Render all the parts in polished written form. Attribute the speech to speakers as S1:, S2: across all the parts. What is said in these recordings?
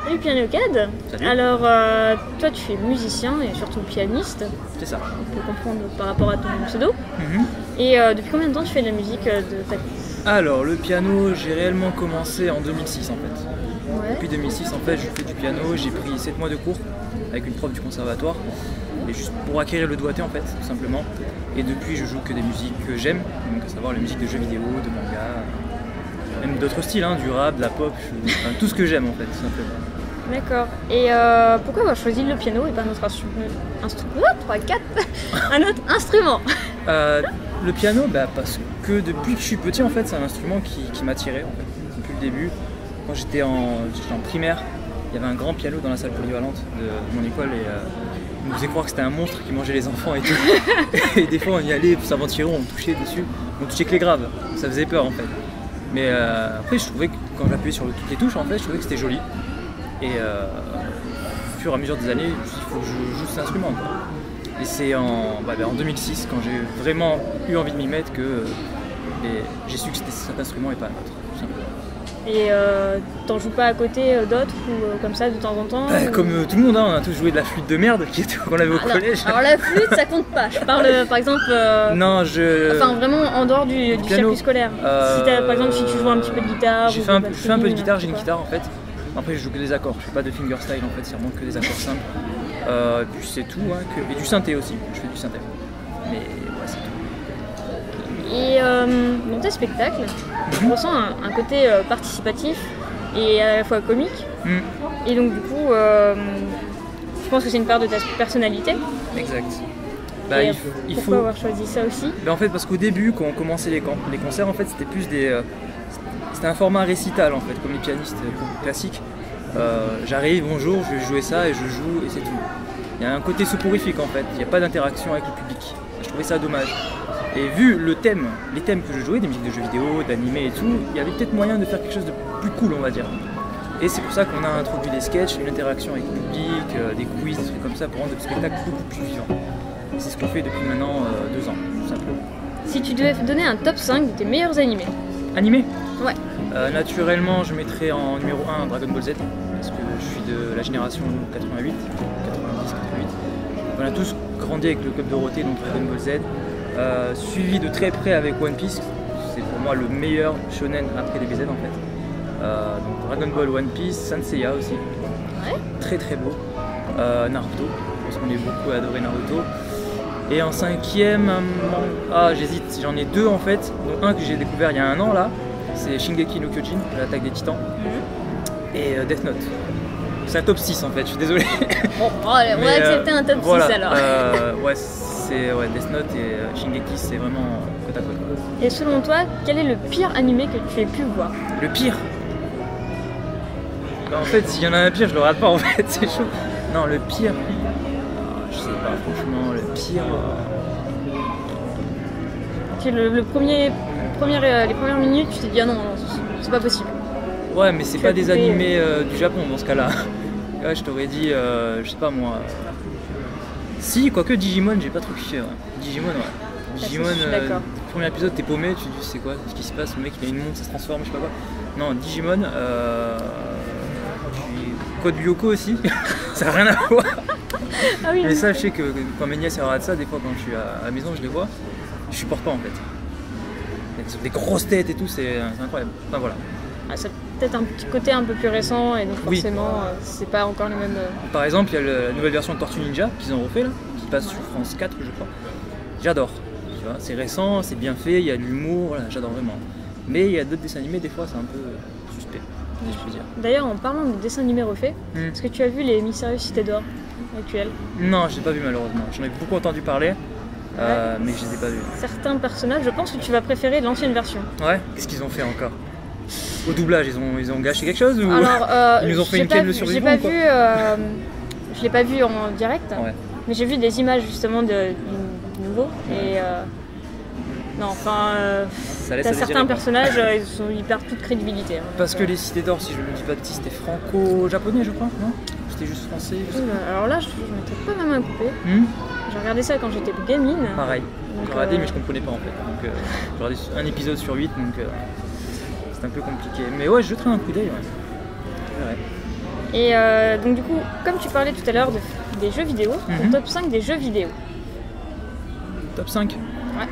S1: Salut Piano-Cad.
S2: Salut.
S1: Alors, toi tu es musicien et surtout pianiste.
S2: C'est ça.
S1: On peut comprendre par rapport à ton pseudo. Et depuis combien de temps tu fais de la musique de ta vie?
S2: Alors, le piano, j'ai réellement commencé en 2006 en fait.
S1: Ouais.
S2: Depuis 2006, en fait, je fais du piano. J'ai pris 7 mois de cours avec une prof du conservatoire. Et juste pour acquérir le doigté en fait, tout simplement. Et depuis, je joue que des musiques que j'aime, donc à savoir la musique de jeux vidéo, de manga, même d'autres styles, hein, du rap, de la pop, enfin, tout ce que j'aime en fait, tout simplement.
S1: D'accord. Et pourquoi avoir choisi le piano et pas un autre un autre instrument?
S2: Le piano, parce que depuis que je suis petit, en fait, c'est un instrument qui m'attirait en fait, depuis le début. Quand j'étais en primaire, il y avait un grand piano dans la salle polyvalente de mon école et on nous faisait croire que c'était un monstre qui mangeait les enfants et tout. Et des fois, on y allait pour s'aventurer, on touchait dessus, on touchait que les graves, ça faisait peur en fait. Mais après, je trouvais que quand j'appuyais sur toutes les touches, en fait, je trouvais que c'était joli. Et au fur et à mesure des années, il faut que je joue cet instrument, quoi. Et c'est en 2006, quand j'ai vraiment eu envie de m'y mettre, que j'ai su que c'était cet instrument et pas un autre, tout simplement.
S1: Et t'en joues pas à côté d'autres ou comme ça de temps en temps
S2: Comme tout le monde, hein, on a tous joué de la flûte de merde qu'on avait au collège.
S1: Alors la flûte, ça compte pas. Je parle par exemple.
S2: Non,
S1: Enfin, vraiment en dehors du circuit scolaire. Par exemple, si tu joues un petit peu de guitare.
S2: Je fais un peu de guitare, j'ai une guitare en fait. Après, je joue que des accords, je fais pas de fingerstyle en fait, c'est vraiment que des accords simples. Et puis c'est tout, hein, et du synthé aussi, je fais du synthé. Mais ouais, c'est tout.
S1: Et dans tes spectacles, on ressent un côté participatif et à la fois comique. Et donc du coup, je pense que c'est une part de ta personnalité.
S2: Exact.
S1: Pourquoi avoir choisi ça aussi?
S2: En fait, parce qu'au début, quand on commençait les concerts, en fait, c'était plus c'était un format récital en fait, comme les pianistes classiques. J'arrive, bonjour, je vais jouer ça et je joue et c'est tout. Il y a un côté soporifique en fait, il n'y a pas d'interaction avec le public. Je trouvais ça dommage. Et vu les thèmes que je jouais, des musiques de jeux vidéo, d'animé et tout, il y avait peut-être moyen de faire quelque chose de plus cool, on va dire. Et c'est pour ça qu'on a introduit des sketchs, une interaction avec le public, des quiz, des trucs comme ça pour rendre le spectacle beaucoup plus vivant. Et c'est ce qu'on fait depuis maintenant 2 ans, tout simplement.
S1: Si tu devais donner un top 5 de tes meilleurs animés?
S2: Animés?
S1: Ouais.
S2: Naturellement, je mettrais en numéro 1 Dragon Ball Z, parce que je suis de la génération 88, 90, 88. On a tous grandi avec le Club Dorothée, donc Dragon Ball Z, suivi de très près avec One Piece. C'est pour moi le meilleur shonen après DBZ en fait. Donc Dragon Ball, One Piece, Saint Seiya aussi.
S1: Ouais.
S2: Très très beau. Naruto, parce qu'on est beaucoup adoré Naruto. Et en 5ème, j'hésite, j'en ai 2 en fait, dont un que j'ai découvert il y a 1 an là. C'est Shingeki no Kyojin, l'attaque des titans, et Death Note. C'est un top 6 en fait, je suis désolé.
S1: Bon, on va accepter un top 6 alors.
S2: Death Note et Shingeki, c'est vraiment côte à côte.
S1: Et selon toi, quel est le pire animé que tu aies pu voir?
S2: Le pire? En fait, s'il y en a un pire, je le rate pas en fait, c'est chaud. Non, le pire, je sais pas, franchement, le pire.
S1: Les premières minutes, tu t'es dit ah non, c'est pas possible.
S2: Ouais, mais c'est pas des animés du Japon dans ce cas-là. Ouais, je t'aurais dit, je sais pas moi. Si, quoique Digimon, j'ai pas trop kiffé. Ouais. Digimon, ouais. Digimon, premier épisode, t'es paumé, tu te dis c'est quoi, ce qui se passe, le mec il a une montre, ça se transforme, je sais pas quoi. Non, Digimon, puis Code Lyoko aussi, ça n'a rien à voir.
S1: Ah oui,
S2: mais ça, je sais que quand mes nièces regardent ça, des fois quand je suis à la maison, je les vois, je supporte pas en fait. Ils ont des grosses têtes et tout, c'est incroyable. Enfin voilà.
S1: C'est peut-être un petit côté un peu plus récent et donc forcément c'est pas encore les mêmes.
S2: Par exemple, il y a la nouvelle version de Tortue Ninja qu'ils ont refait là, qui passe sur France 4 je crois. J'adore. C'est récent, c'est bien fait, il y a de l'humour, voilà, j'adore vraiment. Mais il y a d'autres dessins animés, des fois c'est un peu suspect, si je peux dire.
S1: D'ailleurs, en parlant de dessins animés refaits, est-ce que tu as vu les Mystérieuses Cités d'Or actuelles?
S2: Non, je l'ai pas vu malheureusement. J'en ai beaucoup entendu parler. Mais je les ai pas vus.
S1: Certains personnages, je pense que tu vas préférer l'ancienne version.
S2: Ouais, qu'est-ce qu'ils ont fait encore? Au doublage, ils ont gâché quelque chose ou
S1: alors,
S2: ils nous ont fait une quête de survivant?
S1: Je l'ai pas vu en direct, mais j'ai vu des images justement du nouveau. Et non, enfin, t'as certains personnages, ils perdent toute crédibilité.
S2: Parce que les Cités d'Or, si je ne me dis pas de bêtises, c'était franco-japonais, je crois, non? C'était juste français.
S1: Alors là, je mettrais pas ma main coupée. J'ai regardé ça quand j'étais gamine.
S2: Pareil, j'ai regardé mais je comprenais pas en fait. Donc j'ai regardé un épisode sur 8, donc c'est un peu compliqué. Mais ouais, je jetterai un coup d'œil. Ouais.
S1: Et donc du coup, comme tu parlais tout à l'heure des jeux vidéo, ton top 5 des jeux vidéo.
S2: Top 5 ?
S1: Ouais.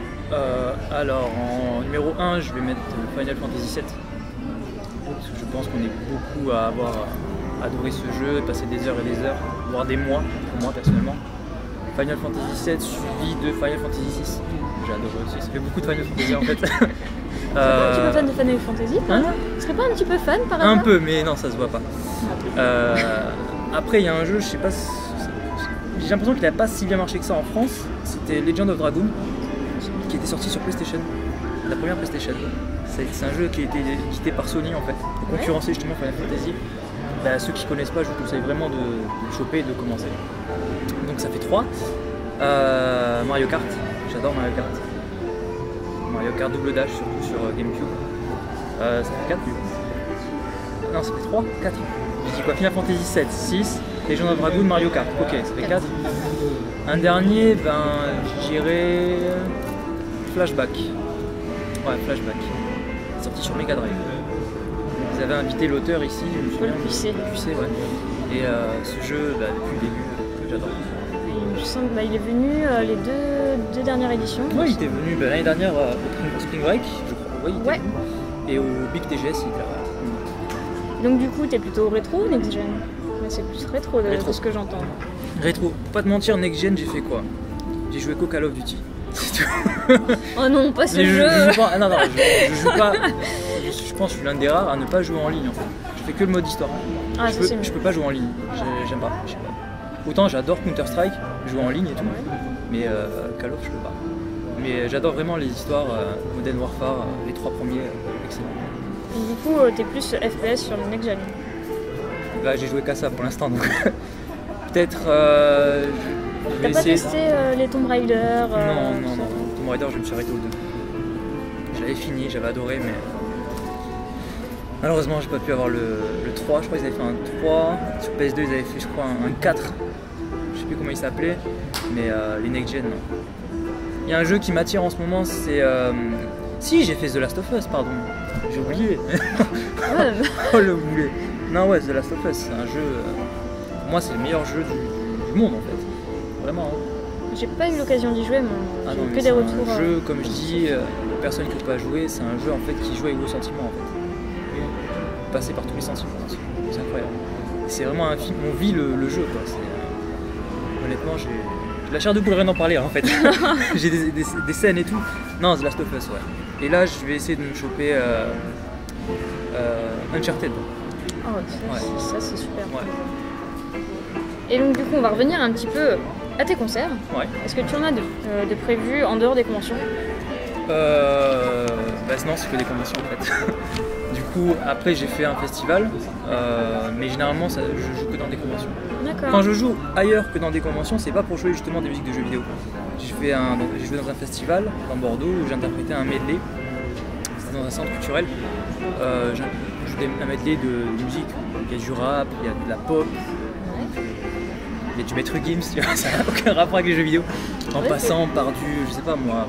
S2: Alors en numéro 1, je vais mettre Final Fantasy VII. Parce que je pense qu'on est beaucoup à avoir adoré ce jeu, passer des heures et des heures, voire des mois, pour moi personnellement. Final Fantasy VII suivi de Final Fantasy VI. J'ai adoré aussi, ça fait beaucoup de Final Fantasy en fait.
S1: Tu es un petit peu fan de Final Fantasy? Tu serais pas un petit peu fan par hasard?
S2: Un peu, mais non, ça se voit pas. Après, il y a un jeu, je sais pas, j'ai l'impression qu'il n'a pas si bien marché que ça en France. C'était Legend of Dragoon, qui était sorti sur PlayStation, la première PlayStation. C'est un jeu qui a été édité par Sony en fait, pour concurrencer justement Final Fantasy. Bah, ceux qui connaissent pas, je vous conseille vraiment de choper et de commencer. Donc ça fait 3. Mario Kart, j'adore Mario Kart. Mario Kart Double Dash surtout sur GameCube. Ça fait 4 du coup. Non, ça fait 3, 4. J'ai dit quoi? Final Fantasy 7, 6, Legend of Dragoon, Mario Kart. Ok, ça fait 4. Un dernier, ben j'irai Flashback. Ouais, Flashback. Sorti sur Mega Drive. Vous avez invité l'auteur ici, je me souviens.
S1: Paul Pucet.
S2: Ouais. Et ce jeu, bah, depuis le début, j'adore.
S1: Il est venu les deux dernières éditions.
S2: Oui, il était venu l'année dernière au Spring Break, je crois. Oui, il était venu. Et au Big TGS, il était là.
S1: Donc du coup, t'es plutôt rétro ou next gen? C'est plus rétro de ce que j'entends.
S2: Rétro. Pour pas te mentir, next gen, j'ai fait quoi? J'ai joué qu'au Call of Duty. C'est tout.
S1: Oh non, pas ce jeu.
S2: Je joue pas. Non, je joue pas. Je pense que je suis l'un des rares à ne pas jouer en ligne en fait. Je fais que le mode histoire. Je peux pas jouer en ligne. J'aime pas. Je sais pas. Autant j'adore Counter-Strike, jouer en ligne et tout, mais Call of je peux pas. Mais j'adore vraiment les histoires, Modern Warfare, les 3 premiers, excellent.
S1: Et du coup, t'es plus FPS sur le next gen?
S2: Bah, j'ai joué qu'à ça pour l'instant, donc peut-être.
S1: T'as pas testé les Tomb Raider?
S2: Non. Tomb Raider, je me suis arrêté au 2. J'avais fini, j'avais adoré, mais malheureusement, j'ai pas pu avoir le 3. Je crois qu'ils avaient fait un 3. Sur PS2, ils avaient fait, je crois, un 4. Je sais plus comment il s'appelait, mais les next-gen, non. Il y a un jeu qui m'attire en ce moment, c'est. Si, j'ai fait The Last of Us, pardon. J'ai oublié. Oh le boulet. Non, ouais, The Last of Us, c'est un jeu. Pour moi, c'est le meilleur jeu du monde en fait. Vraiment. Hein.
S1: J'ai pas eu l'occasion d'y jouer, mais j'ai que des retours.
S2: C'est un jeu, comme je dis, aux personnes qui n'ont pas joué, c'est un jeu en fait qui joue avec vos sentiments en fait. Passer par tous les sentiments, c'est incroyable. C'est vraiment un film, on vit le jeu quoi. Honnêtement, j'ai la chair de poule rien d'en parler en fait. J'ai des scènes et tout. Non, The Last of Us, ouais. Et là, je vais essayer de me choper Uncharted.
S1: Oh, ça c'est super. Ouais. Et donc du coup, on va revenir un petit peu à tes concerts.
S2: Ouais.
S1: Est-ce que tu en as de prévus en dehors des conventions?
S2: Non, c'est que des conventions en fait. Du coup, après j'ai fait un festival, mais généralement je joue que dans des conventions.
S1: D'accord.
S2: Quand je joue ailleurs que dans des conventions, c'est pas pour jouer justement des musiques de jeux vidéo. J'ai joué dans un festival dans Bordeaux où j'ai interprété un medley. C'était dans un centre culturel. J'ai joué un medley de musique. Il y a du rap, il y a de la pop. Il y a du Maître Gims, tu vois, ça n'a aucun rapport avec les jeux vidéo. En passant par du, je sais pas moi,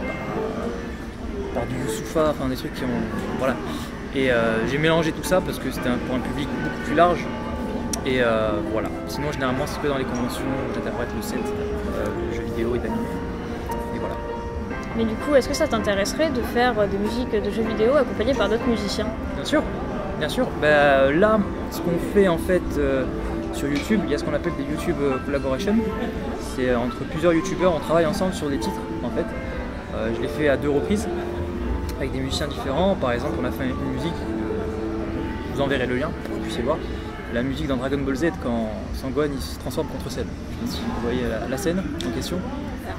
S2: par du Youssoufa, enfin des trucs qui ont. Voilà. Et j'ai mélangé tout ça parce que c'était pour un public beaucoup plus large. Et voilà. Sinon, généralement, c'est que dans les conventions où j'interprète le set de jeux vidéo et d'anime. Et voilà.
S1: Mais du coup, est-ce que ça t'intéresserait de faire des musiques de jeux vidéo accompagnées par d'autres musiciens?
S2: Bien sûr, bien sûr. Bah, là, ce qu'on fait en fait. Sur YouTube, il y a ce qu'on appelle des YouTube collaborations. C'est entre plusieurs youtubeurs, on travaille ensemble sur des titres en fait. Je l'ai fait à 2 reprises avec des musiciens différents. Par exemple, on a fait une musique, je vous enverrai le lien pour que vous puissiez voir. La musique dans Dragon Ball Z quand Sangohan il se transforme contre Cell. Je sais pas si vous voyez la scène en question.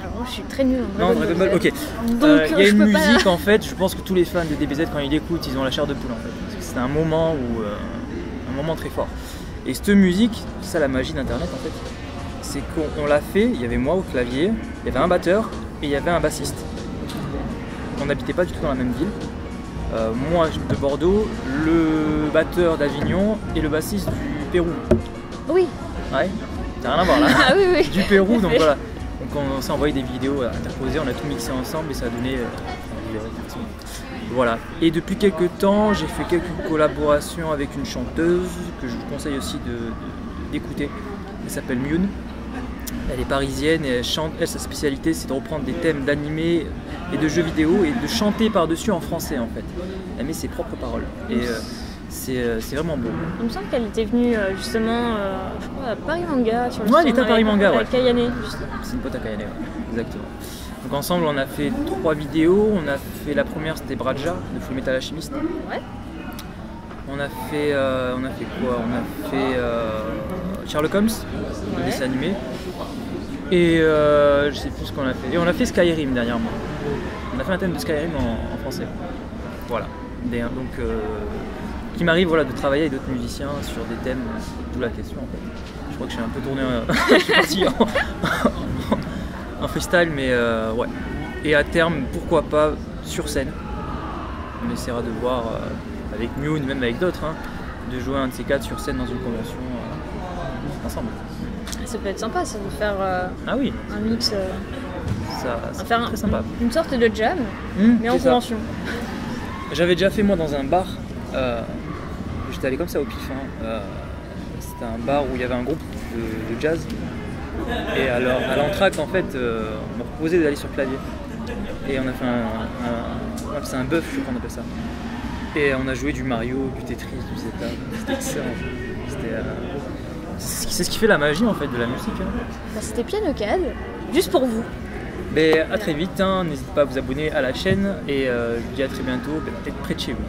S1: Alors, je suis très nulle en
S2: Dragon Ball. Ok.
S1: Donc,
S2: il y a une musique en fait, je pense que tous les fans de DBZ quand ils l'écoutent, ils ont la chair de poule en fait. Parce que c'est un moment très fort. Et cette musique, c'est ça la magie d'internet en fait, c'est qu'on l'a fait, il y avait moi au clavier, il y avait un batteur et il y avait un bassiste. On n'habitait pas du tout dans la même ville. Moi de Bordeaux, le batteur d'Avignon et le bassiste du Pérou.
S1: Oui.
S2: Ouais, ça n'a rien à voir là.
S1: Ah oui, oui.
S2: Du Pérou, donc voilà. Donc on s'est envoyé des vidéos interposées, on a tout mixé ensemble et ça a donné... Voilà. Et depuis quelques temps, j'ai fait quelques collaborations avec une chanteuse que je vous conseille aussi d'écouter. Elle s'appelle Mune. Elle est parisienne et elle chante. Elle, sa spécialité, c'est de reprendre des thèmes d'animé et de jeux vidéo et de chanter par-dessus en français en fait. Elle met ses propres paroles. Et c'est vraiment beau.
S1: Il me semble qu'elle était venue justement, je crois, à Paris Manga sur le
S2: elle était à Paris Manga, ouais.
S1: Kayane.
S2: C'est une pote à Kayane, ouais. Exactement. Donc ensemble, on a fait 3 vidéos. On a fait la première, c'était Braja de Fullmetal Alchemist.
S1: Ouais.
S2: On a fait quoi? On a fait Sherlock Holmes, le dessin animé. Et je sais plus ce qu'on a fait. Et on a fait Skyrim dernièrement. On a fait un thème de Skyrim en français. Voilà. Donc, qui m'arrive de travailler avec d'autres musiciens sur des thèmes, d'où la question en fait. Je crois que j'ai un peu tourné, je suis parti en freestyle, mais ouais. Et à terme, pourquoi pas sur scène. On essaiera de voir avec Mune, même avec d'autres, de jouer un de ces 4 sur scène dans une convention ensemble.
S1: Ça peut être sympa, ça, de faire
S2: un
S1: mix.
S2: Ça faire très sympa.
S1: Une sorte de jam, mais en convention.
S2: J'avais déjà fait moi dans un bar. J'étais allé comme ça au pif. C'était un bar où il y avait un groupe de jazz. Et alors, à l'entracte, en fait, on m'a proposé d'aller sur clavier. Et on a fait c'est un buff, je crois qu'on appelle ça. Et on a joué du Mario, du Tetris, du Zelda. C'était excellent. C'est ce qui fait la magie en fait de la musique.
S1: C'était Pianocade, juste pour vous.
S2: Mais à très vite, n'hésitez pas à vous abonner à la chaîne et je vous dis à très bientôt, peut-être près de chez vous.